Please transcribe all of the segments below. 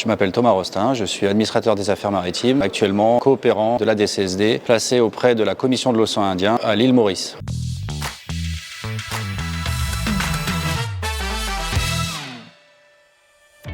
Je m'appelle Thomas Rostin, je suis administrateur des affaires maritimes, actuellement coopérant de la DCSD, placé auprès de la Commission de l'océan Indien à l'île Maurice.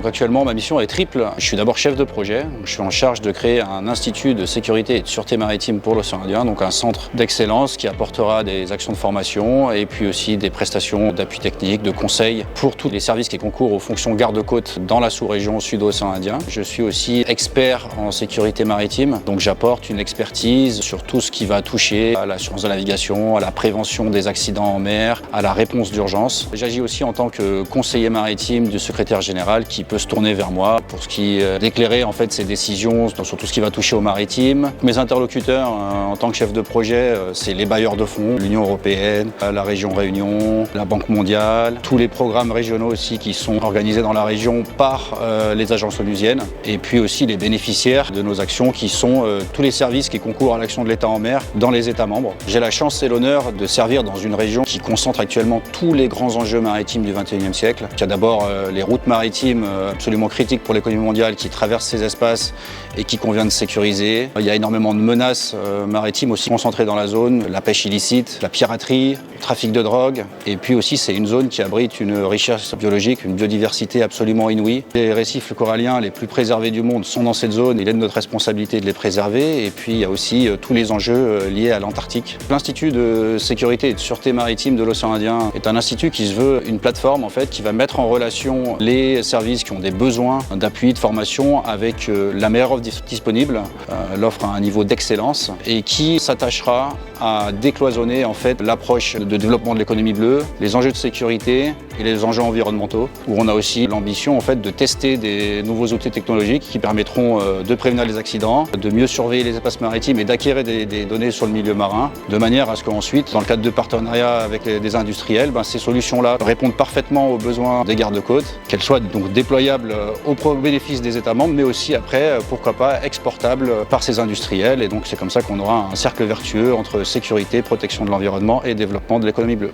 Actuellement, ma mission est triple. Je suis d'abord chef de projet. Je suis en charge de créer un institut de sécurité et de sûreté maritime pour l'océan Indien, donc un centre d'excellence qui apportera des actions de formation et puis aussi des prestations d'appui technique, de conseil pour tous les services qui concourent aux fonctions garde-côte dans la sous-région sud-océan Indien. Je suis aussi expert en sécurité maritime, donc j'apporte une expertise sur tout ce qui va toucher à l'assurance de navigation, à la prévention des accidents en mer, à la réponse d'urgence. J'agis aussi en tant que conseiller maritime du secrétaire général qui peut se tourner vers moi pour ce qui est d'éclairer en fait ses décisions sur tout ce qui va toucher au maritime. Mes interlocuteurs en tant que chef de projet, c'est les bailleurs de fonds, l'Union européenne, la région Réunion, la Banque mondiale, tous les programmes régionaux aussi qui sont organisés dans la région par les agences onusiennes et puis aussi les bénéficiaires de nos actions qui sont tous les services qui concourent à l'action de l'État en mer dans les États membres. J'ai la chance et l'honneur de servir dans une région qui concentre actuellement tous les grands enjeux maritimes du XXIe siècle. Il y a d'abord les routes maritimes absolument critiques pour l'économie mondiale qui traversent ces espaces et qui convient de sécuriser. Il y a énormément de menaces maritimes aussi concentrées dans la zone, la pêche illicite, la piraterie, le trafic de drogue. Et puis aussi, c'est une zone qui abrite une richesse biologique, une biodiversité absolument inouïe. Les récifs coralliens les plus préservés du monde sont dans cette zone. Il est de notre responsabilité de les préserver. Et puis, il y a aussi tous les enjeux liés à l'Antarctique. L'Institut de sécurité et de sûreté maritime de l'océan Indien est un institut qui se veut une plateforme en fait, qui va mettre en relation les services qui ont des besoins d'appui, de formation avec la meilleure offre disponible, l'offre à un niveau d'excellence et qui s'attachera à décloisonner en fait l'approche de développement de l'économie bleue, les enjeux de sécurité et les enjeux environnementaux, où on a aussi l'ambition en fait de tester des nouveaux outils technologiques qui permettront de prévenir les accidents, de mieux surveiller les espaces maritimes et d'acquérir des données sur le milieu marin, de manière à ce qu'ensuite, dans le cadre de partenariats avec des industriels, ces solutions-là répondent parfaitement aux besoins des gardes-côtes, qu'elles soient donc déployables au bénéfice des États membres, mais aussi après, pourquoi pas, exportables par ces industriels. Et donc c'est comme ça qu'on aura un cercle vertueux entre sécurité, protection de l'environnement et développement de l'économie bleue.